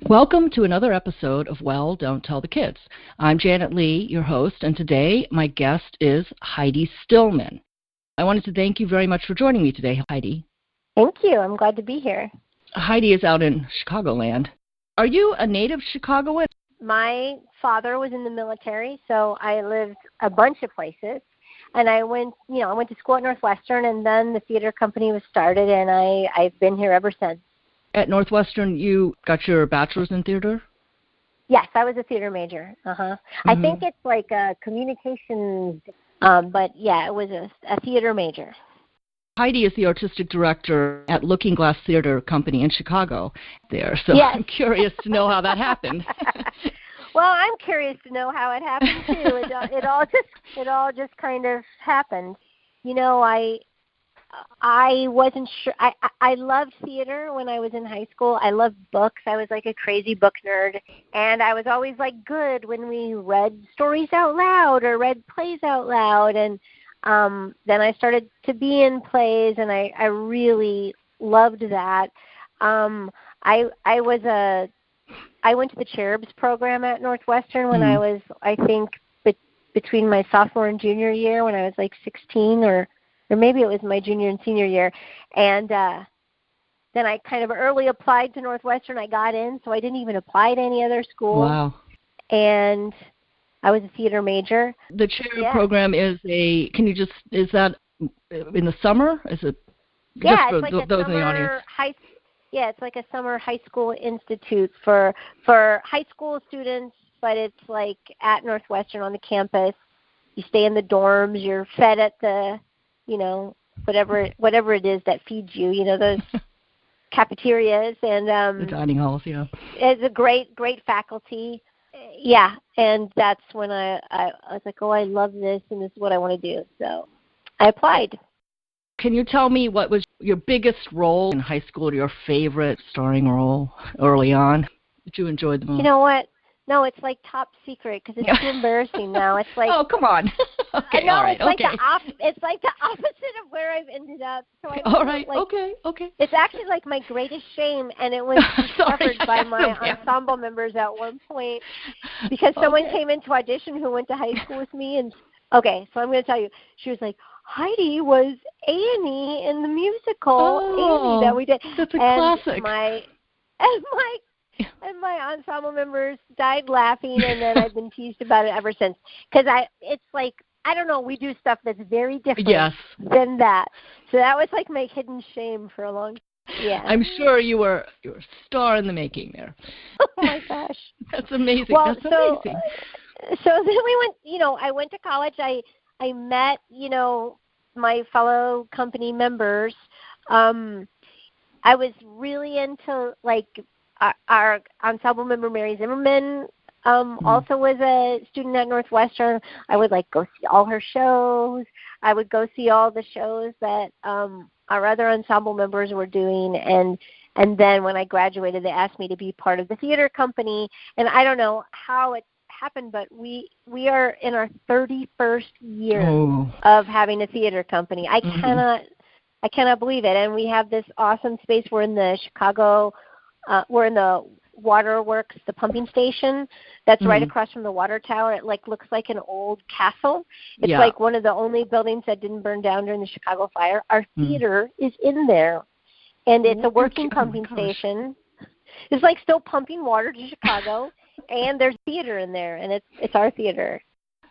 Welcome to another episode of Well, Don't Tell the Kids. I'm Janet Lee, your host, and today my guest is Heidi Stillman. I wanted to thank you very much for joining me today, Heidi. Thank you. I'm glad to be here. Heidi is out in Chicagoland. Are you a native Chicagoan? My father was in the military, so I lived a bunch of places. And I went to school at Northwestern, and then the theater company was started, and I've been here ever since. At Northwestern, you got your bachelor's in theater? Yes, I was a theater major. I think it's like a communications, but yeah, it was a theater major. Heidi is the artistic director at Looking Glass Theater Company in Chicago there, so yes. I'm curious to know how that happened. Well, I'm curious to know how it happened too. It all just kind of happened. You know, I wasn't sure. I loved theater when I was in high school. I loved books. I was like a crazy book nerd. And I was always like good when we read stories out loud or read plays out loud. And then I started to be in plays, and I really loved that. I went to the Cherubs program at Northwestern when I was, I think, between my sophomore and junior year when I was like 16 or maybe it was my junior and senior year. And then I kind of early applied to Northwestern. I got in, so I didn't even apply to any other school. Wow. And I was a theater major. The Cherub program is is that in the summer? Is it? Yeah, just it's for like those a in the audience. it's like a summer high school institute for high school students, but it's like at Northwestern on the campus. You stay in the dorms. You're fed at the, whatever it is that feeds you, those cafeterias and the dining halls, yeah. It's a great faculty. Yeah, and that's when I was like, oh, I love this, and this is what I want to do. So I applied. Can you tell me what was your biggest role in high school, your favorite starring role early on that you enjoyed the most? You know what? No, it's like top secret because it's too embarrassing now. It's like, oh, come on. Okay, no, all right, it's like the opposite of where I've ended up. So all right, like, okay. It's actually like my greatest shame, and it was discovered by my ensemble members at one point because someone came into audition who went to high school with me, and so I'm going to tell you, she was like, Heidi was Annie in the musical Annie that we did. That's a classic. And my ensemble members died laughing, and then I've been teased about it ever since. Because it's like, I don't know, we do stuff that's very different than that. So that was like my hidden shame for a long time. Yeah. I'm sure you were a star in the making there. Oh my gosh. That's amazing. Well, that's amazing. So then we went, I went to college. I met, my fellow company members. I was really into, like, our ensemble member, Mary Zimmerman, also was a student at Northwestern. I would, like, go see all her shows. I would go see all the shows that our other ensemble members were doing. And then when I graduated, they asked me to be part of the theater company. And I don't know how it happened, but we are in our 31st year of having a theater company. I cannot believe it. And we have this awesome space. We're in the we're in the waterworks, the pumping station that's right across from the water tower. It looks like an old castle. It's like one of the only buildings that didn't burn down during the Chicago fire. Our theater is in there, and it's a working pumping station. It's like still pumping water to Chicago, and there's theater in there, and it's our theater.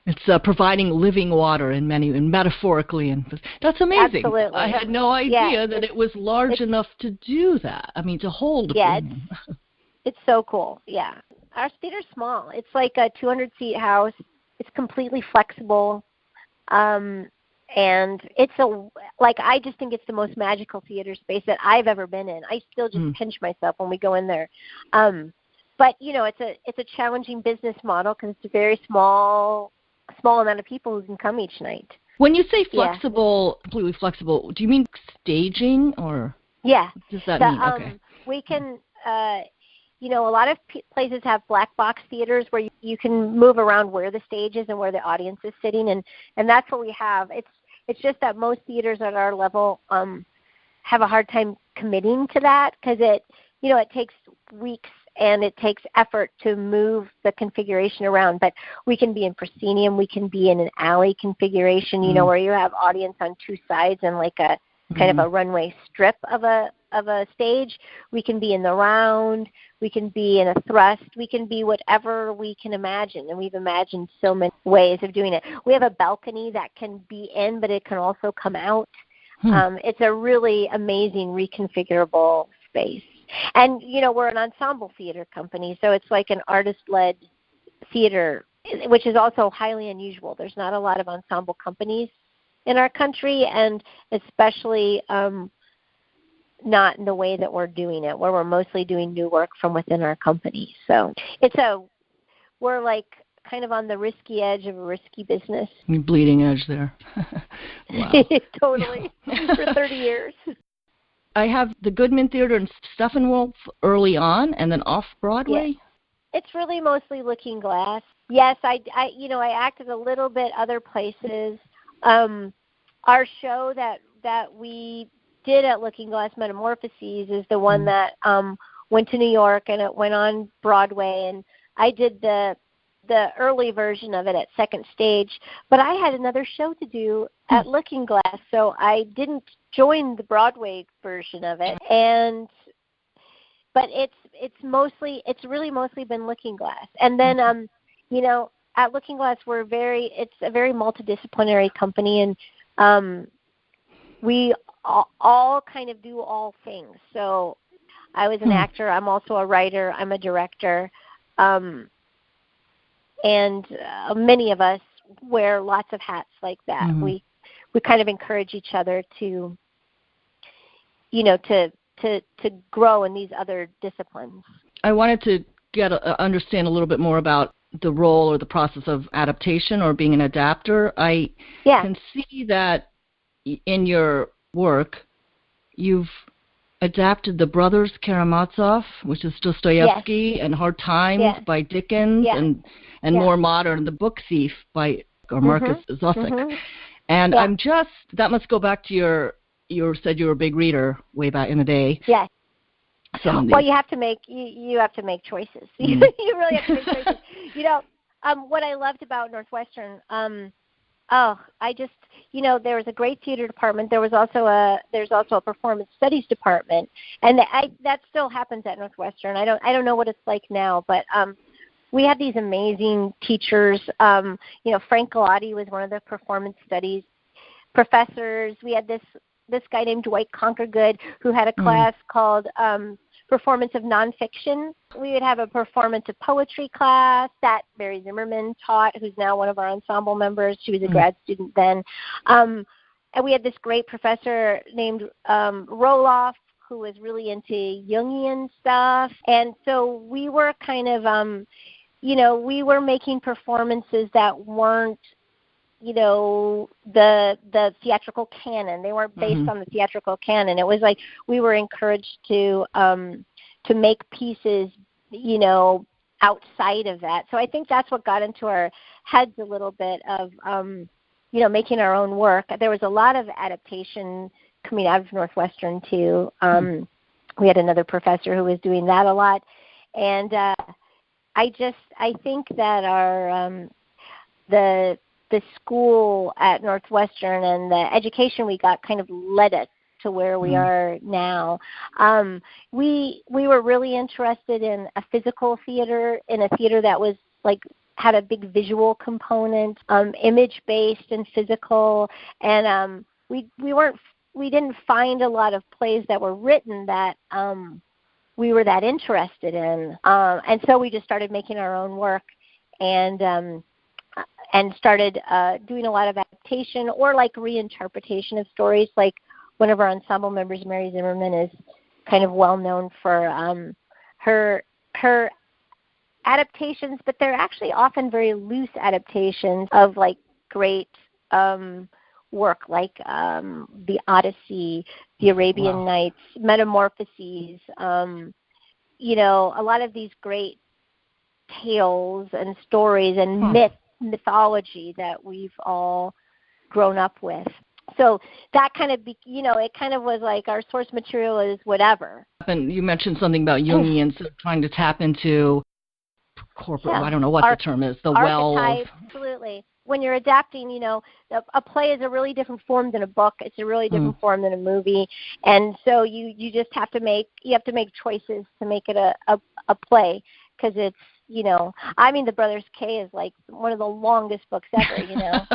It's providing living water and metaphorically, and that's amazing. Absolutely. I had no idea that it was large enough to do that. I mean, to hold. Yeah, it's so cool. Yeah, our theater's small. It's like a 200-seat house. It's completely flexible, and it's I just think it's the most magical theater space that I've ever been in. I still just pinch myself when we go in there. But it's a challenging business model because it's a very small amount of people who can come each night. When you say flexible, completely flexible, do you mean staging or? Yeah. What does that mean? Okay. We can, a lot of places have black box theaters where you can move around where the stage is and where the audience is sitting, and that's what we have. It's just that most theaters at our level have a hard time committing to that because it takes weeks and it takes effort to move the configuration around. But we can be in proscenium, we can be in an alley configuration, where you have audience on two sides and like a kind of a runway strip of a stage. We can be in the round, we can be in a thrust, we can be whatever we can imagine, and we've imagined so many ways of doing it. We have a balcony that can be in, but it can also come out. It's a really amazing reconfigurable space. And, we're an ensemble theater company, so it's like an artist-led theater, which is also highly unusual. There's not a lot of ensemble companies in our country, and especially not in the way that we're doing it, where we're mostly doing new work from within our company. So we're like kind of on the risky edge of a risky business. Bleeding edge there. Wow. Totally. For 30 years. I have the Goodman Theater in Steppenwolf early on, and then off Broadway. Yes. It's really mostly Looking Glass. Yes, I acted a little bit other places. Our show that we did at Looking Glass, Metamorphoses, is the one that went to New York, and it went on Broadway, and I did the early version of it at Second Stage, but I had another show to do at Looking Glass, so I didn't join the Broadway version of it. But it's really mostly been Looking Glass. And then at Looking Glass it's a very multidisciplinary company, and we all kind of do all things. So I was an actor, I'm also a writer, I'm a director. And many of us wear lots of hats like that. We kind of encourage each other to grow in these other disciplines. I wanted to understand a little bit more about the role or the process of adaptation or being an adapter. I can see that in your work you've adapted The Brothers Karamazov, which is Dostoevsky, and Hard Times by Dickens, and more modern, The Book Thief by Marcus Zusak. And that must go back to you said you were a big reader way back in the day. Yes. Well, you have to make choices. You really have to make choices. What I loved about Northwestern, there was a great theater department. There's also a performance studies department, and that still happens at Northwestern. I don't know what it's like now, but we had these amazing teachers. Frank Galati was one of the performance studies professors. We had this guy named Dwight Conkergood who had a class called Performance of Nonfiction. We would have a performance of poetry class that Mary Zimmerman taught, who's now one of our ensemble members. She was a grad student then. And we had this great professor named Roloff, who was really into Jungian stuff. And so we were kind of, we were making performances that weren't, the theatrical canon. They weren't based on the theatrical canon. It was like we were encouraged to make pieces, outside of that. So I think that's what got into our heads a little bit of, making our own work. There was a lot of adaptation coming out of Northwestern too. We had another professor who was doing that a lot, and I think that our the school at Northwestern and the education we got kind of led us to where we are now. We were really interested in a physical theater, in a theater that was had a big visual component, image-based and physical, and we didn't find a lot of plays that were written that we were that interested in, and so we just started making our own work, and started doing a lot of adaptation or reinterpretation of stories. Like one of our ensemble members, Mary Zimmerman, is kind of well known for her adaptations, but they're actually often very loose adaptations of great work like the Odyssey, the Arabian Nights, Metamorphoses, a lot of these great tales and stories and mythology that we've all grown up with. So that kind of, it kind of was like our source material is whatever. And you mentioned something about Jungians trying to tap into corporate, I don't know what the term is, the well of... Absolutely. When you're adapting, a play is a really different form than a book. It's a really different form than a movie. And so you just have to make choices to make it a play, because it's, The Brothers K is like one of the longest books ever,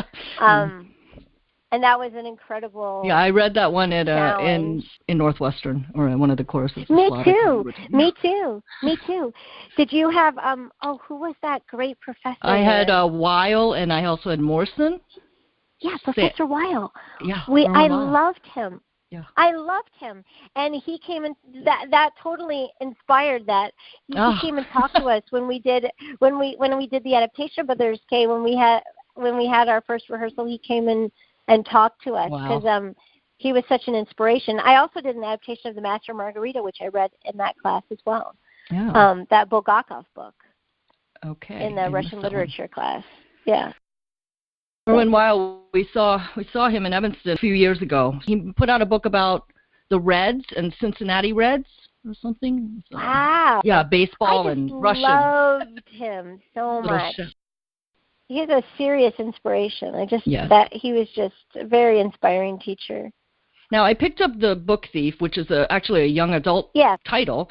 And that was an incredible I read that one at in Northwestern, or in one of the courses. Me too. Did you have who was that great professor? I had Weil, and I also had Morrison. Yeah, Professor Weil. Yeah. I loved him. Yeah. I loved him, and he came and that totally inspired that. He came and talked to us when we did the adaptation of Brothers K. When we had our first rehearsal, he came and talked to us, because he was such an inspiration. I also did an adaptation of The Master and Margarita, which I read in that class as well. Yeah. That Bulgakov book. Okay. In the Russian literature class. Yeah. Erwin Weil, we saw him in Evanston a few years ago. He put out a book about the Reds and Cincinnati Reds or something. Wow. Yeah, baseball and Russian. I loved him so much. He's a serious inspiration. That he was just a very inspiring teacher. Now, I picked up The Book Thief, which is actually a young adult title.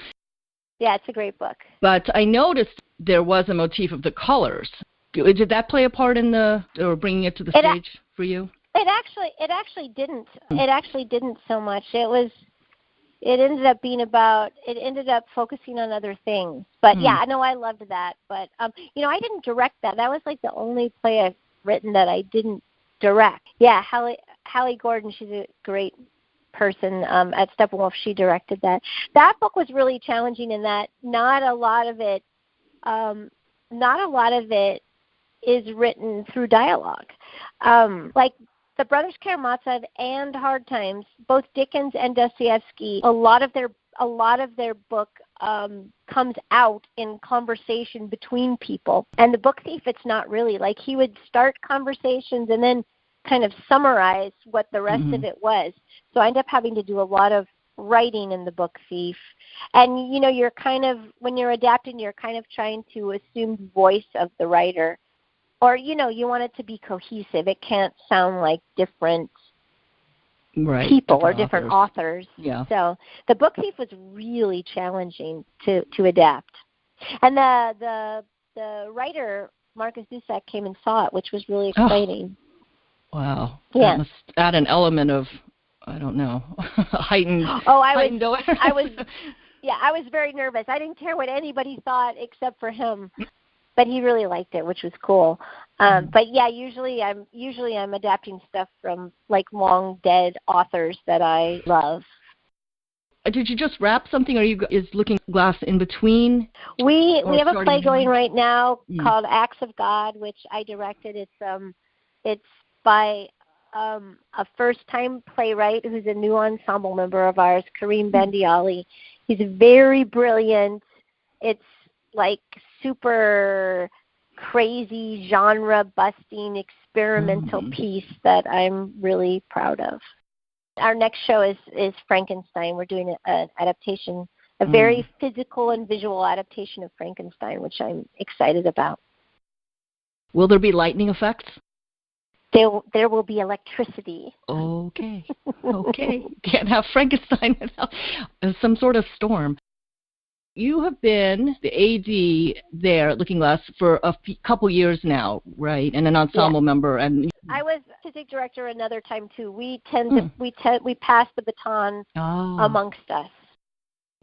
Yeah, it's a great book. But I noticed there was a motif of the colors. Did that play a part in or bringing it to the stage for you? It actually didn't. It actually didn't so much. It ended up focusing on other things. But I loved that. But, I didn't direct that. That was like the only play I've written that I didn't direct. Yeah, Hallie Gordon, she's a great person at Steppenwolf. She directed that. That book was really challenging in that not a lot of it is written through dialogue. Like the Brothers Karamazov and Hard Times, both Dickens and Dostoevsky, a lot of their book comes out in conversation between people. And The Book Thief, it's not really. Like, he would start conversations and then kind of summarize what the rest of it was. So I ended up having to do a lot of writing in The Book Thief. And, you're kind of, when you're adapting, you're kind of trying to assume the voice of the writer. Or, you want it to be cohesive. It can't sound like different people or different authors. Yeah. So The Book Thief was really challenging to adapt. And the writer, Marcus Dusak, came and saw it, which was really exciting. Oh, wow. Yeah. That must add an element of, I don't know, heightened awareness. I was very nervous. I didn't care what anybody thought except for him. But he really liked it, which was cool. But yeah, usually I'm adapting stuff from like long dead authors that I love. Did you just wrap something, or is Looking Glass in between? We have a play going right now called Acts of God, which I directed. It's by a first-time playwright who's a new ensemble member of ours, Kareem Bandiali. He's very brilliant. It's like super crazy, genre-busting, experimental piece that I'm really proud of. Our next show is Frankenstein. We're doing an adaptation, a very physical and visual adaptation of Frankenstein, which I'm excited about. Will there be lightning effects? There will be electricity. Okay. Can't have Frankenstein without some sort of storm. You have been the AD there at Looking Glass for a couple years now, right? And an ensemble member. And I was artistic director another time too. We pass the baton amongst us.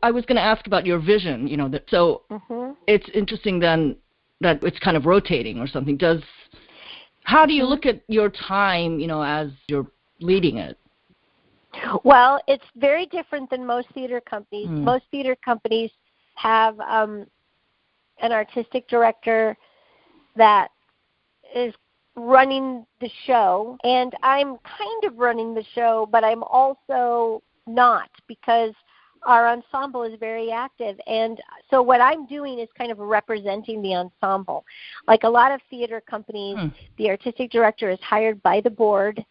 I was going to ask about your vision. It's interesting then that it's kind of rotating or something. How do you look at your time, as you're leading it? Well, it's very different than most theater companies. Most theater companies have an artistic director that is running the show, and I'm kind of running the show, but I'm also not, because our ensemble is very active. And so what I'm doing is kind of representing the ensemble. Like a lot of theater companies, the artistic director is hired by the board,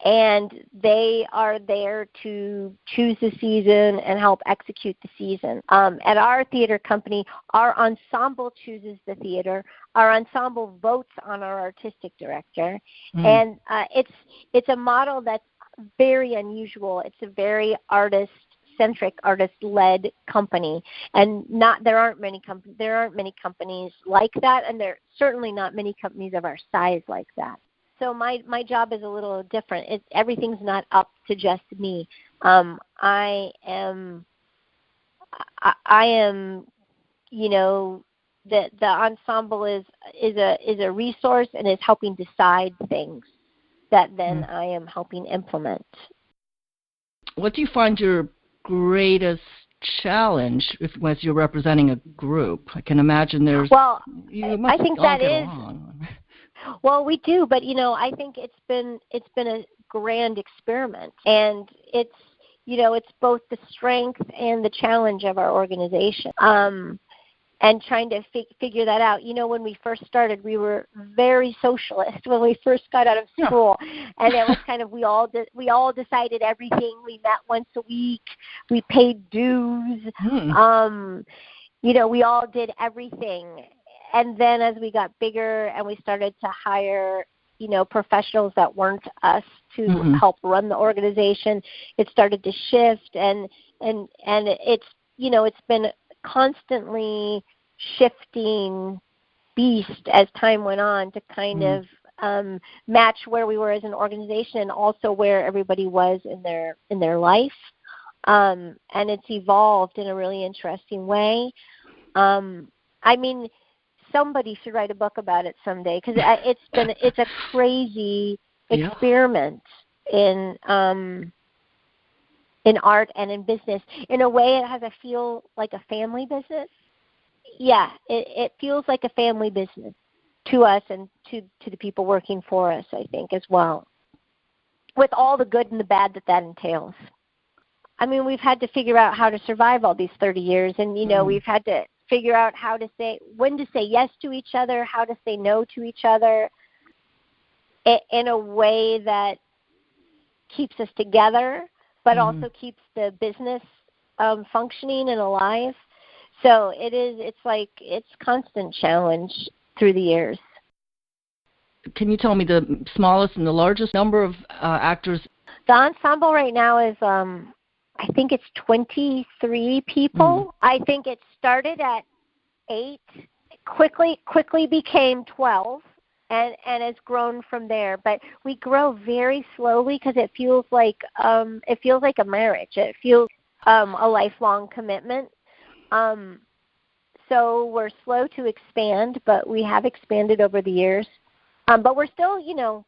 and they are there to choose the season and help execute the season. At our theater company, our ensemble chooses the theater. Our ensemble votes on our artistic director, and it's a model that's very unusual. It's a very artist-centric, artist-led company, and there aren't many companies like that, and there are certainly not many companies of our size like that. So my job is a little different. Everything's not up to just me. I am, you know, the ensemble is a resource and is helping decide things that then I am helping implement. What do you find your greatest challenge as you're representing a group? I can imagine there's. Well, you must I think all that get is. along. Well, we do, but you know, I think it's been a grand experiment, and it's both the strength and the challenge of our organization. And trying to figure that out. You know, when we first started, we were very socialist when we first got out of school, and it was kind of we all decided everything. We met once a week. We paid dues. You know, we all did everything. And then as we got bigger and we started to hire, you know, professionals that weren't us to help run the organization, it started to shift, and it's, you know, it's been constantly shifting beast as time went on to kind of match where we were as an organization and also where everybody was in their life. And it's evolved in a really interesting way. I mean, somebody should write a book about it someday, because it's a crazy experiment in art and in business. In a way, it has a feel like a family business. Yeah, it feels like a family business to us and to the people working for us, I think, as well, with all the good and the bad that entails. I mean, we've had to figure out how to survive all these 30 years, and, you know, we've had to figure out when to say yes to each other, how to say no to each other in a way that keeps us together, but also keeps the business functioning and alive. So it's constant challenge through the years. Can you tell me the smallest and the largest number of actors? The ensemble right now is, I think it's 23 people. I think it started at 8, quickly became 12, and has grown from there. But we grow very slowly because it feels like a marriage. It feels a lifelong commitment. So we're slow to expand, but we have expanded over the years. But we're still, you know,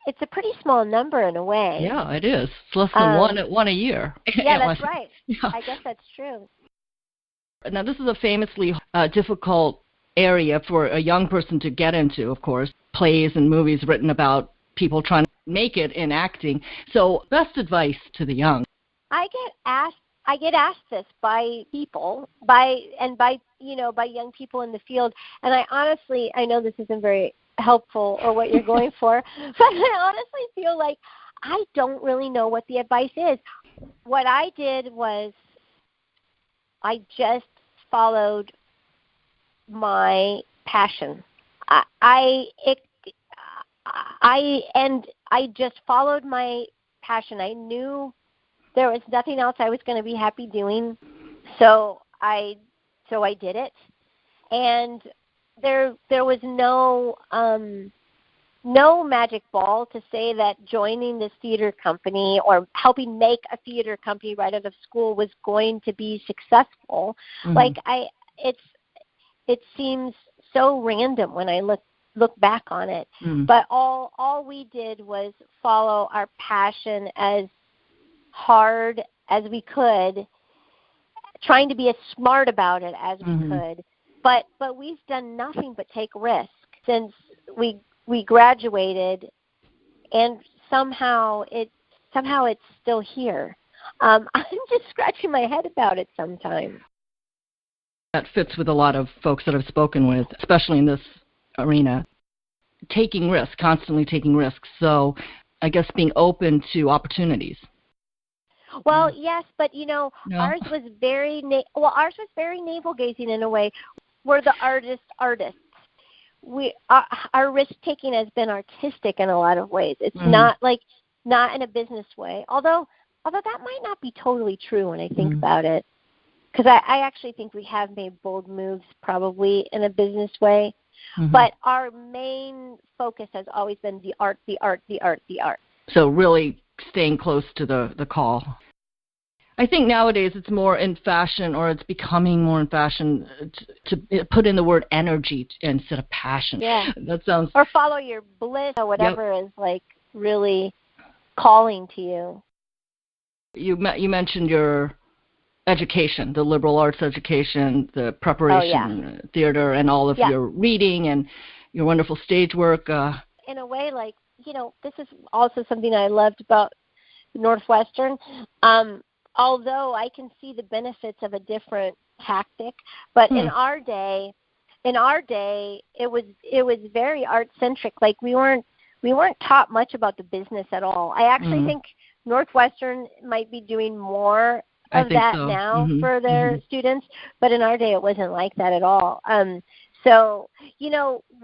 it's a pretty small number in a way. Yeah, it is. It's less than one a year. Yeah, that's right. Yeah. I guess that's true. Now, this is a famously difficult area for a young person to get into, of course. Plays and movies written about people trying to make it in acting. So, best advice to the young. I get asked this by people, by young people in the field, and I know this isn't very helpful or what you're going for, but I honestly feel like I don't really know what the advice is. What I did was I just followed my passion. I just followed my passion. I knew there was nothing else I was going to be happy doing, so I did it. And there was no magic ball to say that joining this theater company or helping make a theater company right out of school was going to be successful. Like it seems so random when I look back on it. But all we did was follow our passion as hard as we could, trying to be as smart about it as we could. But we've done nothing but take risks since we graduated, and somehow it's still here. I'm just scratching my head about it sometimes. That fits with a lot of folks that I've spoken with, especially in this arena. Taking risks, constantly taking risks. So I guess, being open to opportunities. Well, yes, but no. Ours was very navel-gazing in a way. We're the artists. Our risk-taking has been artistic in a lot of ways. It's not in a business way. Although that might not be totally true when I think about it, because I actually think we have made bold moves probably in a business way. But our main focus has always been the art. So really staying close to the call. I think nowadays it's more in fashion, or it's becoming more in fashion to put in the word energy instead of passion. Yeah. That sounds... Or follow your bliss or whatever is like really calling to you. You mentioned your education, the liberal arts education, the preparation, theater, and all of your reading and your wonderful stage work. In a way, this is also something I loved about Northwestern. Although I can see the benefits of a different tactic, but in our day, it was very art centric. Like we weren't taught much about the business at all. I actually think Northwestern might be doing more of that now for their students, but in our day it wasn't like that at all. So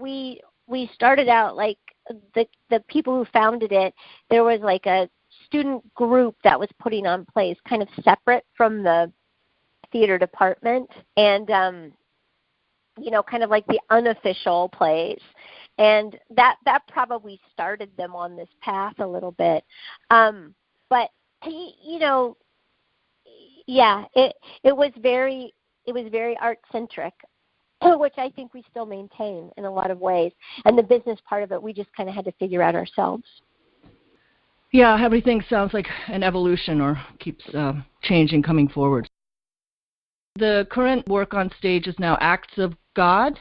we started out like the people who founded it. There was like a student group that was putting on plays kind of separate from the theater department, and kind of like the unofficial plays, and that probably started them on this path a little bit. But it was very art centric, which I think we still maintain in a lot of ways, and the business part of it we just kind of had to figure out ourselves. Yeah, everything sounds like an evolution or keeps changing, coming forward. The current work on stage is now Acts of God.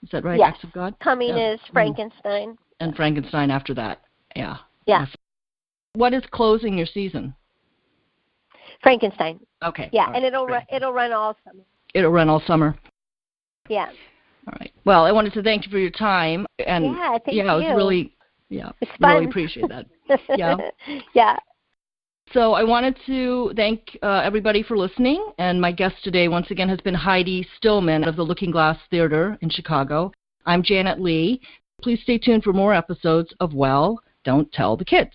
Is that right? Yes. Acts of God? Coming is Frankenstein. And Frankenstein after that. Yeah. Yeah. What is closing your season? Frankenstein. Okay. Yeah, and it'll run all summer. It'll run all summer. Yeah. All right. Well, I wanted to thank you for your time. And thank you. It was really... Yeah, it's fun. Really appreciate that. Yeah. Yeah. So I wanted to thank everybody for listening, and my guest today once again has been Heidi Stillman of the Looking Glass Theater in Chicago. I'm Janet Lee. Please stay tuned for more episodes of Well, Don't Tell the Kids.